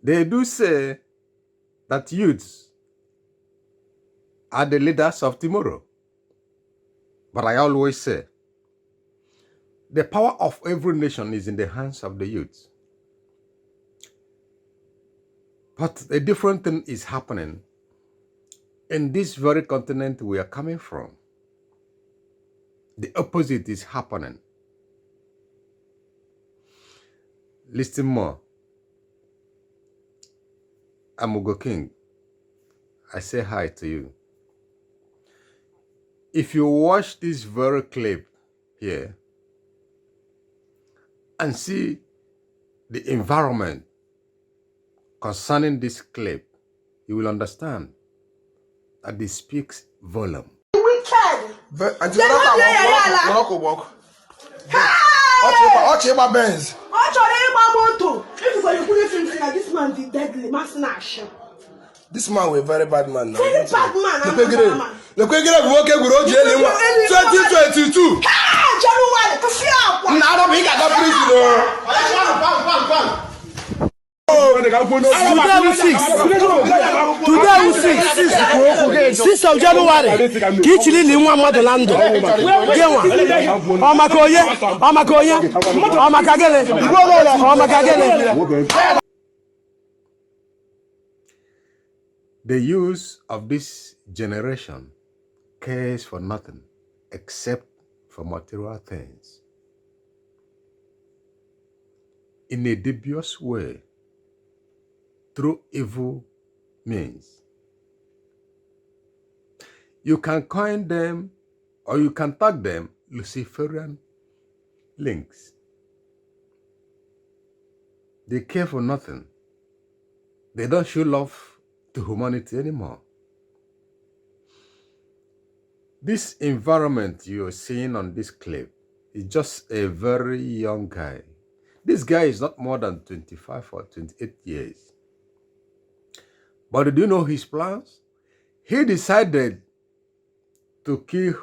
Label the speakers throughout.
Speaker 1: They do say that youths are the leaders of tomorrow. But I always say, the power of every nation is in the hands of the youth. But a different thing is happening in this very continent we are coming from. The opposite is happening. Listen more. Amugo King, I say hi to you. If you watch this very clip here and see the environment concerning this clip, you will understand that it speaks volume.
Speaker 2: Wicked. This man is deadly, this man was a very bad man now. Very bad man. The 2022. Now don't think I got prison.
Speaker 3: Today we 6 of January. Kichili ni nwa mmadụ na ndụ. Genwa. Ọmakagele.
Speaker 1: The use of this generation cares for nothing except for material things. In a dubious way, through evil means. You can coin them or you can tag them Luciferian links. They care for nothing. They don't show love to humanity anymore. This environment you're seeing on this clip is just a very young guy. This guy is not more than 25 or 28 years. But do you know his plans? He decided to kill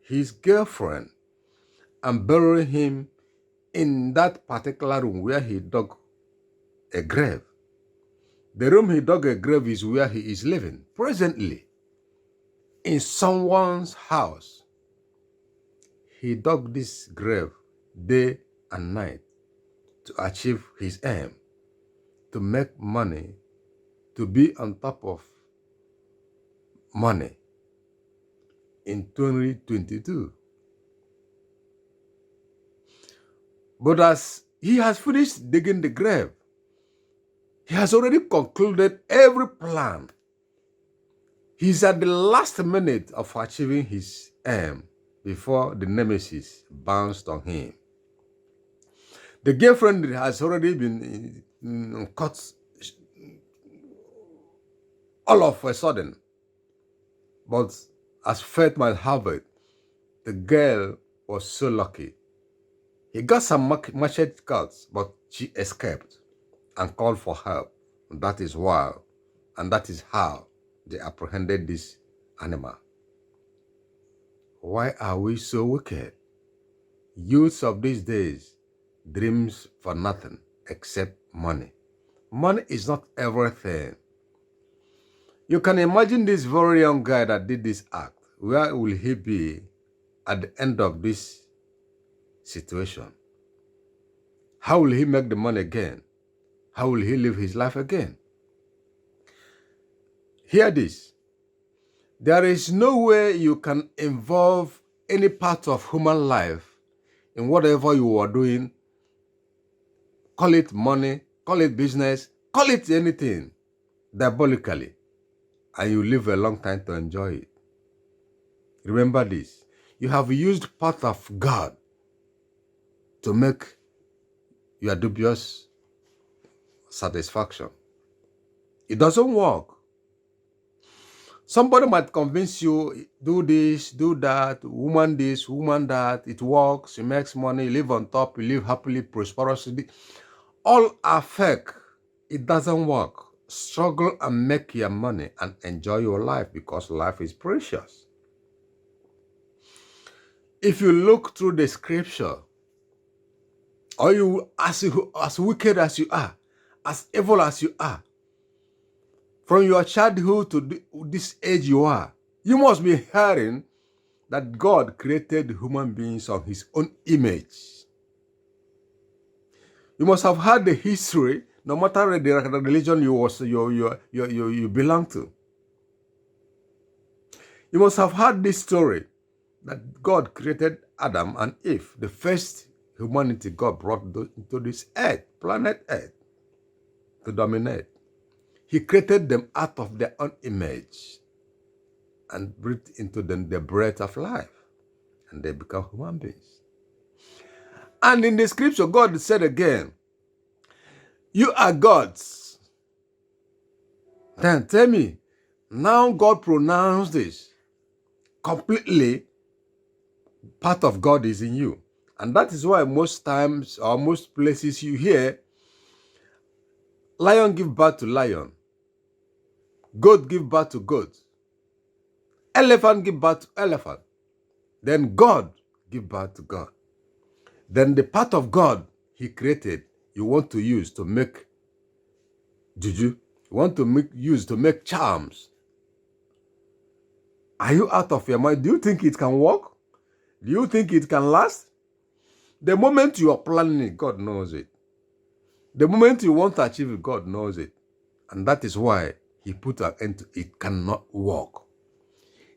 Speaker 1: his girlfriend and bury him in that particular room where he dug a grave. The room he dug a grave is where he is living presently. In someone's house. He dug this grave day and night to achieve his aim, to make money, to be on top of money in 2022. But as he has finished digging the grave, he has already concluded every plan. He's at the last minute of achieving his aim before the nemesis bounced on him. The girlfriend has already been cut all of a sudden. But as fate might have it, the girl was so lucky. He got some machete cuts, but she escaped and called for help. That is why, and that is how they apprehended this animal. Why are we so wicked? Youths of these days dreams for nothing except money. Money is not everything. You can imagine this very young guy that did this act. Where will he be at the end of this situation? How will he make the money again? How will he live his life again? Hear this. There is no way you can involve any part of human life in whatever you are doing. Call it money, call it business, call it anything, diabolically, and you live a long time to enjoy it. Remember this. You have used part of God to make your dubious satisfaction. It doesn't work. Somebody might convince you, do this, do that, woman this, woman that, it works, you make money, you live on top, you live happily, prosperously. All are fake. It doesn't work. Struggle and make your money and enjoy your life because life is precious. If you look through the scripture, or you as wicked as you are, as evil as you are, from your childhood to this age you are, you must be hearing that God created human beings on his own image. You must have heard the history, no matter the religion you belong to. You must have heard this story that God created Adam and Eve, the first humanity God brought into this earth, planet Earth, to dominate. He created them out of their own image and breathed into them the breath of life, and they become human beings. And in the scripture, God said again, you are gods. Then tell me, now God pronounced this completely, part of God is in you. And that is why most times or most places you hear, lion give birth to lion, goat give birth to goat, elephant give birth to elephant, then God give birth to God. Then the part of God he created, you want to use to make juju, you want to use to make charms. Are you out of your mind? Do you think it can work? Do you think it can last? The moment you are planning it, God knows it. The moment you want to achieve it, God knows it. And that is why he put an end to it. It cannot work.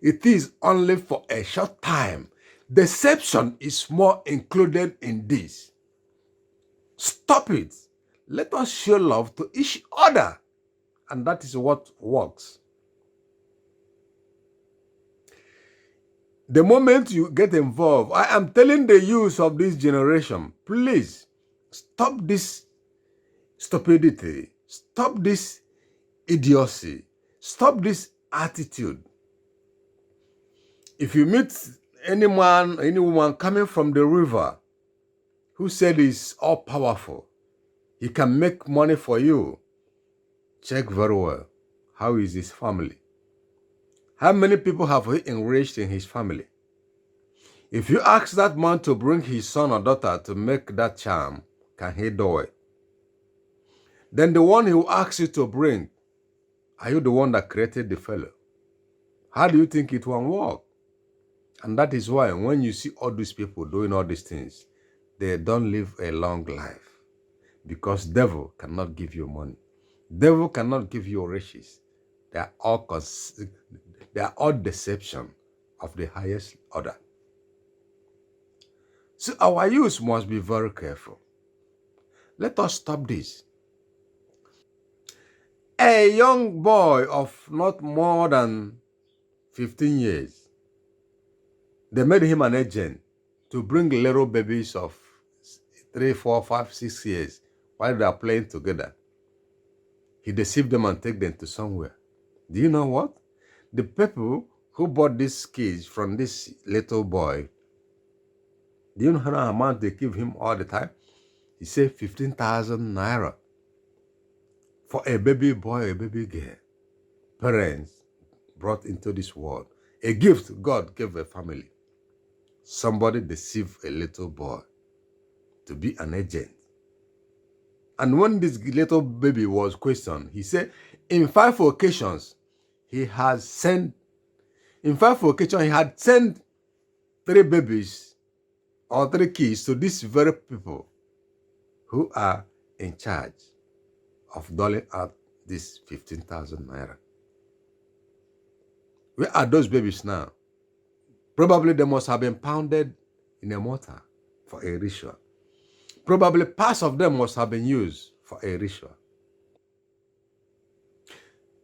Speaker 1: It is only for a short time. Deception is more included in this. Stop it. Let us show love to each other. And that is what works. The moment you get involved, I am telling the youth of this generation, please stop this stupidity, stop this idiocy, stop this attitude. If you meet any man, any woman coming from the river who said he's all powerful, he can make money for you, check very well. How is his family? How many people have he enriched in his family? If you ask that man to bring his son or daughter to make that charm, can he do it? Then the one he will ask you to bring, are you the one that created the fellow? How do you think it will work? And that is why when you see all these people doing all these things, they don't live a long life. Because devil cannot give you money. Devil cannot give you riches. They are all deception of the highest order. So our youth must be very careful. Let us stop this. A young boy of not more than 15 years, they made him an agent to bring little babies of 3, 4, 5, 6 years while they are playing together. He deceived them and take them to somewhere. Do you know what? The people who bought these kids from this little boy, do you know how much amount they give him all the time? He said 15,000 naira for a baby boy, a baby girl. Parents brought into this world. A gift God gave a family. Somebody deceived a little boy to be an agent. And when this little baby was questioned, he said, in 5 occasions, he had sent 3 babies or 3 kids to these very people who are in charge of doling out this 15,000 naira. Where are those babies now? Probably they must have been pounded in a mortar for a ritual. Probably parts of them must have been used for a ritual.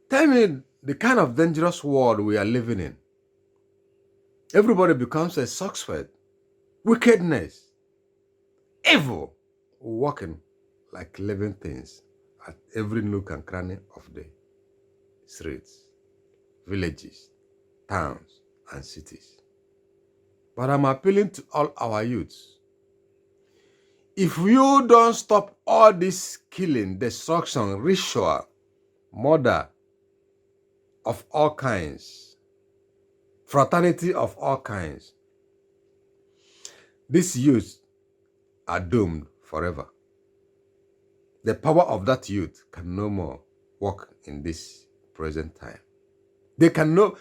Speaker 1: Tell me the kind of dangerous world we are living in. Everybody becomes a suspect. Wickedness, evil, walking like living things at every nook and cranny of the streets, villages, towns, and cities. But I'm appealing to all our youths. If you don't stop all this killing, destruction, ritual, murder of all kinds, fraternity of all kinds, these youths are doomed forever. The power of that youth can no more work in this present time. They can know.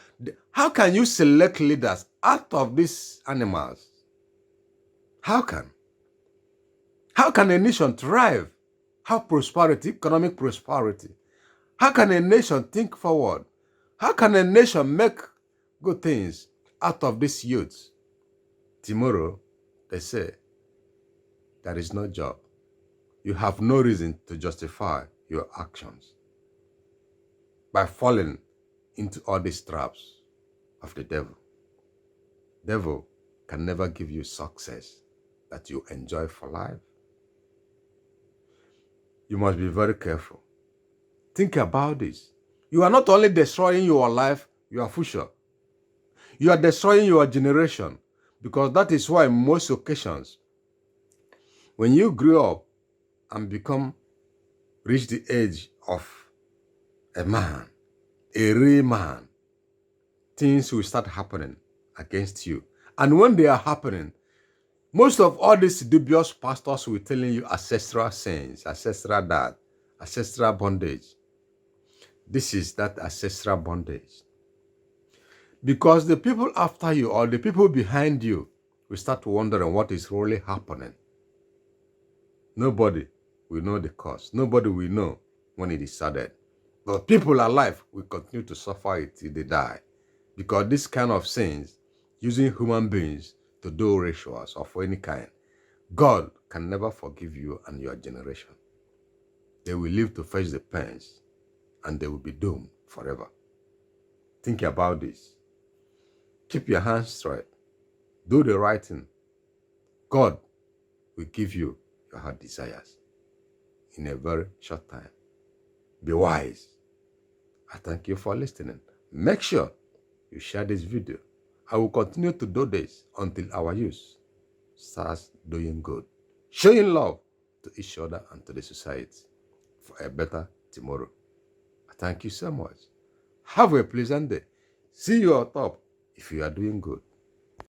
Speaker 1: How can you select leaders out of these animals? How can? How can a nation thrive? How prosperity, economic prosperity? How can a nation think forward? How can a nation make good things out of these youths? Tomorrow, they say, there is no job. You have no reason to justify your actions by falling into all these traps of the devil. Devil can never give you success that you enjoy for life. You must be very careful. Think about this. You are not only destroying your life, your future. You are destroying your generation, because that is why most occasions, when you grow up and reach the age of a man, a real man, things will start happening against you. And when they are happening, most of all these dubious pastors will telling you ancestral sins, ancestral that, ancestral bondage. This is that ancestral bondage. Because the people after you or the people behind you will start wondering what is really happening. Nobody will know the cause. Nobody will know when it is sudden. But people alive will continue to suffer it till they die. Because this kind of sins, using human beings to do rituals of any kind, God can never forgive you and your generation. They will live to face the pains and they will be doomed forever. Think about this. Keep your hands straight. Do the right thing. God will give you your heart desires in a very short time. Be wise. I thank you for listening. Make sure you share this video. I will continue to do this until our youth starts doing good, showing love to each other and to the society for a better tomorrow. I thank you so much. Have a pleasant day. See you on top if you are doing good.